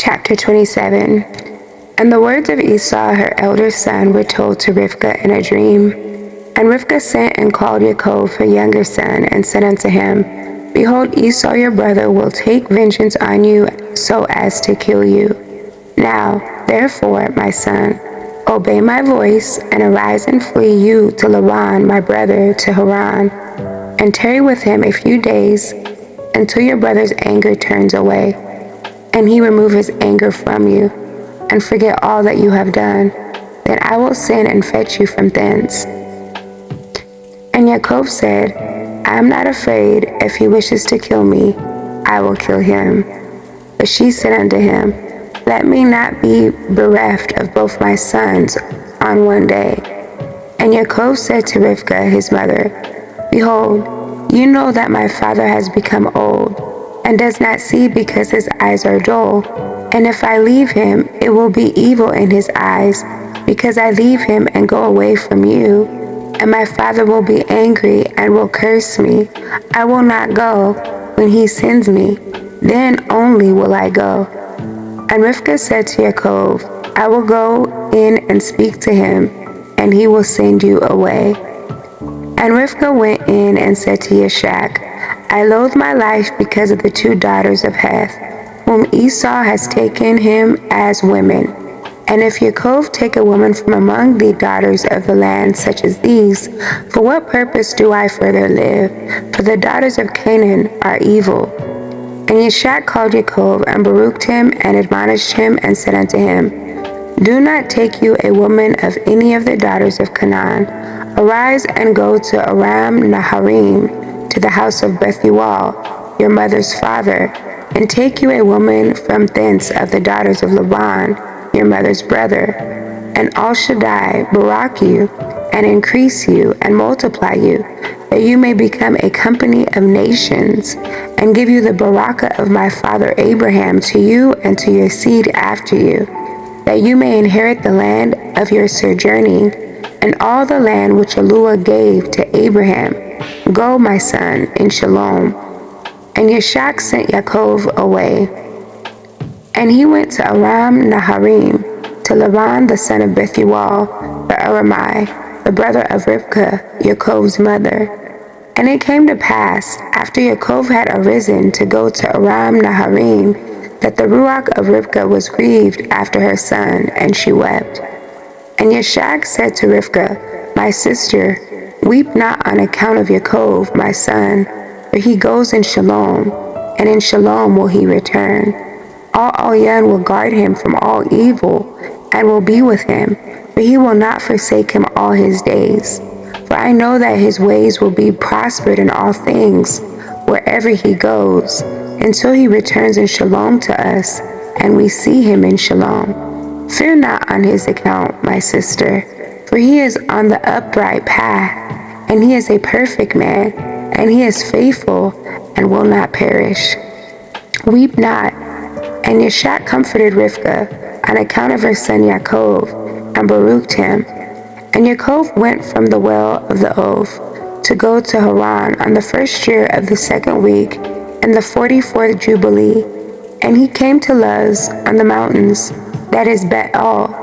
Chapter 27. And the words of Esau, her elder son, were told to Rivkah in a dream. And Rivkah sent and called Yaakov, her younger son, and said unto him, Behold, Esau your brother will take vengeance on you so as to kill you. Now, therefore, my son, obey my voice, and arise and flee you to Laban my brother to Haran, and tarry with him a few days, until your brother's anger turns away, and he remove his anger from you, and forget all that you have done. Then I will send and fetch you from thence. And Yaakov said, I am not afraid. If he wishes to kill me, I will kill him. But she said unto him, Let me not be bereft of both my sons on one day. And Yaakov said to Rivkah his mother, Behold, you know that my father has become old, and does not see because his eyes are dull. And if I leave him, it will be evil in his eyes, because I leave him and go away from you. And my father will be angry and will curse me. I will not go when he sends me. Then only will I go. And Rivkah said to Yaakov, I will go in and speak to him, and he will send you away. And Rivkah went in and said to Yishak, I loathe my life because of the two daughters of Heth, whom Esau has taken him as women. And if Yaakov take a woman from among the daughters of the land such as these, for what purpose do I further live? For the daughters of Canaan are evil. And Yishak called Yaakov and baruched him and admonished him and said unto him, Do not take you a woman of any of the daughters of Canaan. Arise and go to Aram Naharim, to the house of Bethuel, your mother's father, and take you a woman from thence of the daughters of Laban, your mother's brother. And Al Shaddai barak you, and increase you, and multiply you, that you may become a company of nations, and give you the barakah of my father Abraham to you and to your seed after you, that you may inherit the land of your sojourning, and all the land which Eluah gave to Abraham. Go, my son, in shalom. And Yishak sent Yaakov away. And he went to Aram Naharim, to Laban the son of Bethuel, the Aramai, the brother of Rivkah, Yaakov's mother. And it came to pass, after Yaakov had arisen to go to Aram Naharim, that the ruach of Rivkah was grieved after her son, and she wept. And Yishak said to Rivkah, My sister, weep not on account of Yaakov, my son, for he goes in shalom, and in shalom will he return. All Elyon will guard him from all evil, and will be with him, for he will not forsake him all his days. For I know that his ways will be prospered in all things, wherever he goes, until he returns in shalom to us, and we see him in shalom. Fear not on his account, my sister, for he is on the upright path, and he is a perfect man, and he is faithful, and will not perish. Weep not. And Yishak comforted Rivkah on account of her son Yaakov, and baruched him. And Yaakov went from the well of the oath to go to Haran on the first year of the second week, in the 44th Jubilee. And he came to Luz on the mountains, that is Bet-el,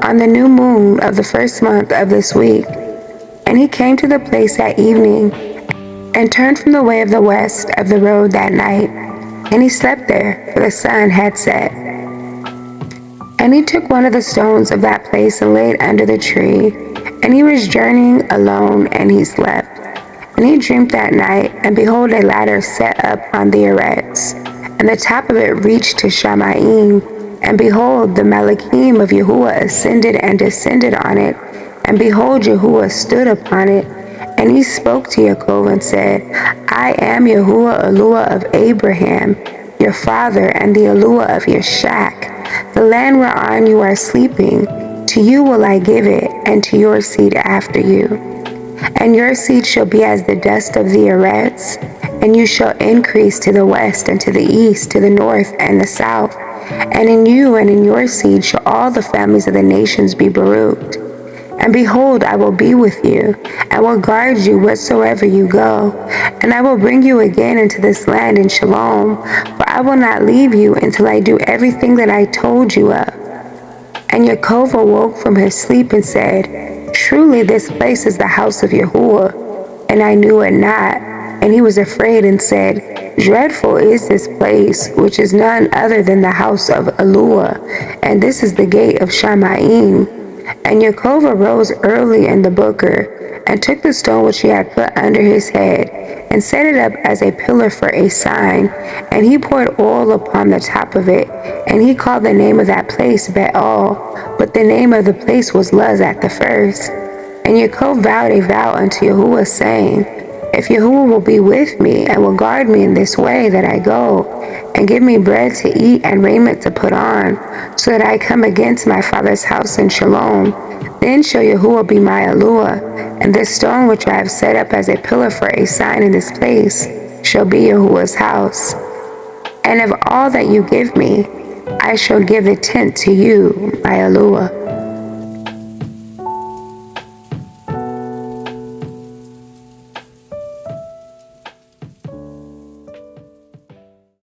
on the new moon of the first month of this week. And he came to the place at evening, and turned from the way of the west of the road that night. And he slept there, for the sun had set. And he took one of the stones of that place and laid under the tree. And he was journeying alone, and he slept. And he dreamed that night, and behold, a ladder set up on the arets, and the top of it reached to Shamayim. And behold, the Malachim of Yahuwah ascended and descended on it. And behold, Yahuwah stood upon it. And he spoke to Yaakov and said, I am Yahuwah, Eluah of Abraham, your father, and the Eluah of Yishak. The land whereon you are sleeping, to you will I give it, and to your seed after you. And your seed shall be as the dust of the arets, and you shall increase to the west and to the east, to the north and the south. And in you and in your seed shall all the families of the nations be baruched. And behold, I will be with you, and will guard you whatsoever you go. And I will bring you again into this land in shalom, for I I will not leave you until I do everything that I told you of. And Yaakov awoke from his sleep and said, Truly this place is the house of Yahuwah, and I knew it not. And he was afraid and said, Dreadful is this place, which is none other than the house of Eluah, and this is the gate of Shamaim. And Yaakov arose early in the booker, and took the stone which he had put under his head, and set it up as a pillar for a sign. And he poured oil upon the top of it, and he called the name of that place Baal, but the name of the place was Luz at the first. And Yaakov vowed a vow unto Yahuwah, saying, If Yahuwah will be with me, and will guard me in this way that I go, and give me bread to eat and raiment to put on, so that I come again to my father's house in Shalom, then shall Yahuwah be my Eluah, and this stone which I have set up as a pillar for a sign in this place shall be Yahuwah's house. And of all that you give me, I shall give a tenth to you, my Eluah.